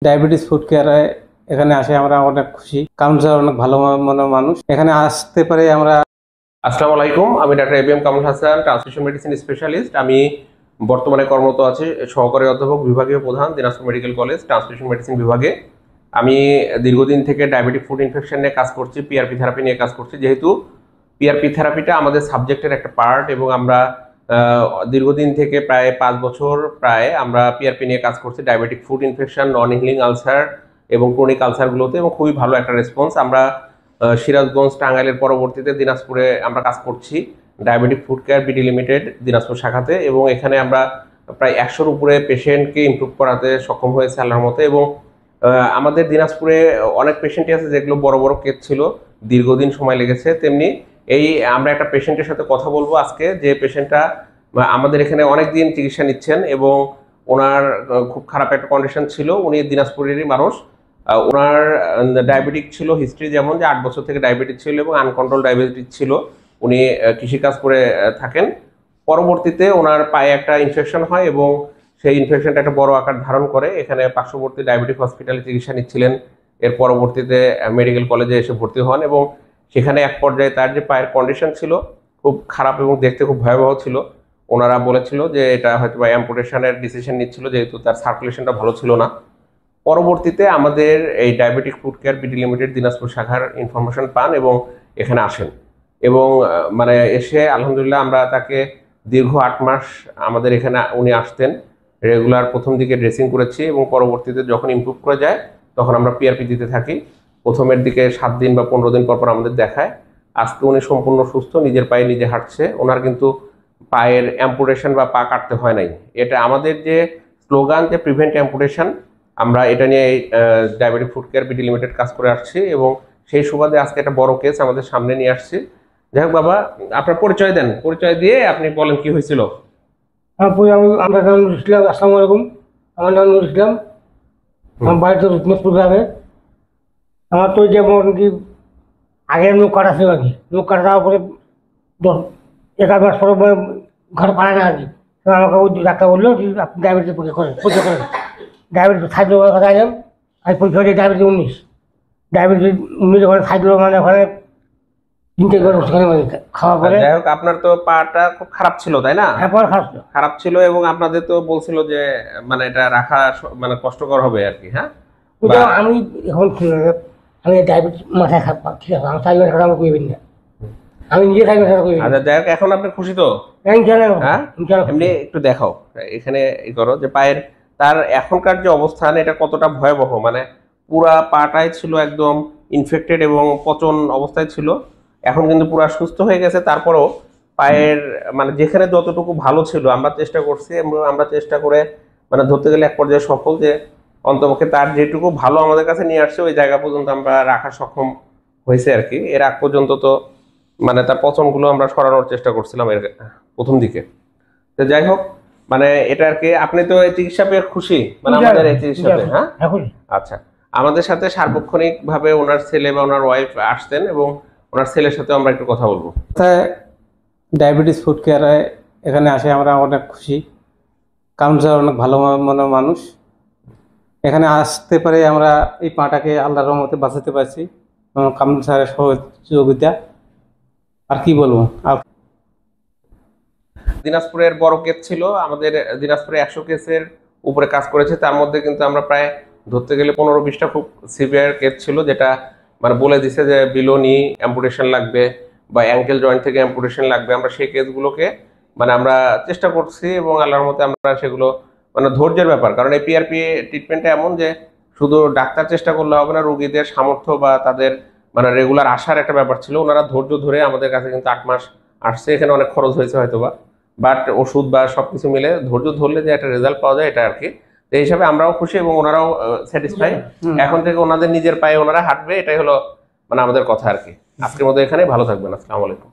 Diabetes food কেয়ারে এখানে আসে আমরা অনেক খুশি। কাউন্সিলর অনেক ভালো মনের মানুষ, এখানে আসতে পারে আমরা। আসসালামু আলাইকুম, আমি doctor ABM Kamrul Hasan, transmission medicine specialist. আমি বর্তমানে কর্মরত আছি সহকারী অধ্যাপক, বিভাগীয় প্রধান, Dinajpur medical college transmission medicine বিভাগে। আমি দীর্ঘদিন থেকে ডায়াবেটিক ফুড ইনফেকশন নিয়ে কাজ করছি, পিআরপি থেরাপি নিয়ে কাজ করছি। যেহেতু পিআরপি থেরাপিটা আমাদের সাবজেক্টের একটা পার্ট এবং আমরা দীর্ঘদিন থেকে প্রায় 5 বছর আমরা পিআরপি নিয়ে কাজ করছি ডায়াবেটিক ফুড ইনফেকশন, নন হিলিং আলসার এবং ক্রনিক আলসারগুলোতে, এবং খুবই ভালো একটা রেসপন্স। আমরা সিরাজগঞ্জ, টাঙ্গাইলের পরবর্তীতে দিনাজপুরে আমরা কাজ করছি diabetic food care BD limited Dinajpur শাখাতে, এবং এখানে আমরা প্রায় 100-র উপরে পেশেন্টকে ইমপ্রুভ করাতে সক্ষম হয়েছে আল্লাহর মতে। এবং আমাদের দিনাজপুরে অনেক পেশেন্টই আছে যেগুলো বড় বড় কেস ছিল, দীর্ঘদিন সময় লেগেছে। তেমনি আমরা একটা পেশেন্টের সাথে কথা বলবো আজকে, যে পেশেন্টটা আমাদের এখানে অনেক দিন চিকিৎসা নিচ্ছেন এবং ওনার খুব খারাপ একটা কন্ডিশন ছিল। উনি দিনাজপুরেরই মানুষ। ওনার ডায়াবেটিক ছিল হিস্ট্রি, যেমন যে 8 বছর থেকে ডায়াবেটিক ছিল এবং আনকন্ট্রোল ডায়াবেটিক ছিল। উনি কৃষিকাজ করে থাকেন। পরবর্তীতে ওনার পায়ে একটা ইনফেকশন হয় এবং সেই ইনফেকশনটা একটা বড় আকার ধারণ করে। এখানে পার্শ্ববর্তী ডায়াবেটিক হসপিটালে চিকিৎসা নিচ্ছিলেন। এর পরবর্তীতে মেডিকেল কলেজে এসে ভর্তি হন এবং সেখানে এক পর্যায়ে তার যে পায়ের কন্ডিশন ছিল খুব খারাপ এবং দেখতে খুব ভয়াবহ ছিল। ওনারা বলেছিল যে এটা হয়তো বা অ্যাম্পুটেশনের ডিসিশন নিচ্ছিল, যেহেতু তার সার্কুলেশনটা ভালো ছিল না। পরবর্তীতে আমাদের এই diabetic food care BD limited Dinajpur শাখার ইনফরমেশন পান এবং এখানে আসেন। এবং এসে আলহামদুলিল্লাহ আমরা তাকে দীর্ঘ 8 মাস আমাদের এখানে উনি আসতেন রেগুলার। প্রথম দিকে ড্রেসিং করেছি এবং পরবর্তীতে যখন ইমপ্রুভ করে যায় তখন আমরা পিআরপি দিতে থাকি। প্রথমের দিকে 7 দিন বা 15 দিন পর আমাদের দেখায়। আজকে উনি সম্পূর্ণ সুস্থ, নিজের পায়ে নিজে হাঁটছে। ওনার কিন্তু পায়ের অ্যাম্পুটেশন বা পা কাটতে হয় নাই। এটা আমাদের যে স্লোগান, যে প্রিভেন্ট অ্যাম্পুটেশন, আমরা এটা নিয়ে diabetic food care BD limited কাজ করে আসছি এবং সেই সুবাদে আজকে একটা বড় কেস আমাদের সামনে নিয়ে আসছি। যাই হোক বাবা, আপনার পরিচয় দেন, পরিচয় দিয়ে আপনি বলেন কি হয়েছিল। আমরা নাম নুর ইসলাম। আসসালামু আলাইকুম, আমার নাম নুর ইসলাম। আমার বাড়িতে রুকমেশপুর গ্রামে। আমার তো যেমন কি আগে নখ কাটা ছিল আর কি। নখ কাটা দেওয়ার পরে 11 মাস পরে ঘর পাড়ায় না আর কি। আমাকে ওই ডাক্তার বললো যে আপনি ডায়াবেটিস পরীক্ষা করেন। ডায়াবেটিস থাইরয়েড কথা আইলাম, আমি পরীক্ষা করি ডায়াবেটিস 19। ডায়াবেটিস 19 ওখানে থাইরয়েড ওখানে 3 করে ওখানে খাওয়া পরে। যাই হোক, আপনার তো পাটা খুব খারাপ ছিল, তাই না? হ্যাঁ, পরে খারাপ ছিল এবং আপনাদের তো বলছিল যে এটা রাখা কষ্টকর হবে আর কি। হ্যাঁ, আমি এখন আমি ডায়াবেটিস মাথায় খারাপ, ঠিক আছে, আমি থাইরয়েড খারাপ করবেন না, আমি নিজে থাইরয়েড খারাপ করবেন। আচ্ছা, যাই হোক, এখন আপনি খুশি তো? হ্যাঁ, এমনি একটু দেখাও এখানে করো যে পায়ের তার এখনকার যে অবস্থান, এটা কতটা ভয়াবহ। পুরা পাটাই ছিল একদম ইনফেক্টেড এবং পচন অবস্থায় ছিল। এখন কিন্তু পুরা সুস্থ হয়ে গেছে। তারপরেও পায়ের যেখানে যতটুকু ভালো ছিল আমরা চেষ্টা করছি এবং আমরা চেষ্টা করে ধরতে গেলে এক পর্যায়ে সফল, যে অন্তপক্ষে তার যেটুকু ভালো আমাদের কাছে নিয়ে আসছে ওই জায়গা পর্যন্ত আমরা রাখা সক্ষম হয়েছে আর কি। এর আগ পর্যন্ত তো তার পচনগুলো আমরা সরানোর চেষ্টা করছিলাম এর প্রথম দিকে। তো যাই হোক, এটা আর কি। আপনি তো এই চিকিৎসা পেয়ে খুশি? আমাদের এই চিকিৎসাতে? হ্যাঁ, আচ্ছা। আমাদের সাথে সার্বক্ষণিক ভাবে ওনার ছেলে বা ওনার ওয়াইফ আসতেন এবং ওনার ছেলের সাথে আমরা একটু কথা বলবো। ডায়াবেটিস ফুড কেয়ারে এখানে আসে আমরা অনেক খুশি। কাউন্সিলর অনেক ভালো মনের মানুষ, এখানে আসতে পারে আমরা এই পাটাকে আল্লাহর রহমতে বাঁচাতে পারছি কাউন্সিলরের সহযোগিতা। আর কি বলবো। দিনাজপুরের বড় কেস ছিল, আমাদের দিনাজপুরে 100 কেসের উপরে কাজ করেছে। তার মধ্যে কিন্তু আমরা প্রায় ধরতে গেলে 15-20টা খুব সিভিয়ার কেস ছিল, যেটা বলে দিছে যে বিলোনি অ্যাম্পুটেশন লাগবে বা অ্যাঙ্কেল জয়েন্ট থেকে অ্যাম্পুটেশন লাগবে। আমরা সেই কেসগুলোকে আমরা চেষ্টা করছি এবং আল্লাহর মতে আমরা সেগুলো ধৈর্যের ব্যাপার। কারণ এই পিআরপি ট্রিটমেন্টটা এমন যে শুধু ডাক্তার চেষ্টা করলে হবে না, রোগীদের সামর্থ্য বা তাদের রেগুলার আসার একটা ব্যাপার ছিল। ওনারা ধৈর্য ধরে আমাদের কাছে কিন্তু 8 মাস আসছে। এখানে অনেক খরচ হয়েছে হয়তোবা, বাট ওষুধ বা সবকিছু মিলে ধৈর্য ধরলে যে একটা রেজাল্ট পাওয়া যায়, এটা আর কি। তো এই হিসাবে আমরাও খুশি এবং ওনারাও স্যাটিসফাই। এখন থেকে ওনাদের নিজের পায়ে ওনারা হাঁটবে, এটাই হলো আমাদের কথা আর কি। আজকের মতো এখানে ভালো থাকবেন। আসসালামু আলাইকুম।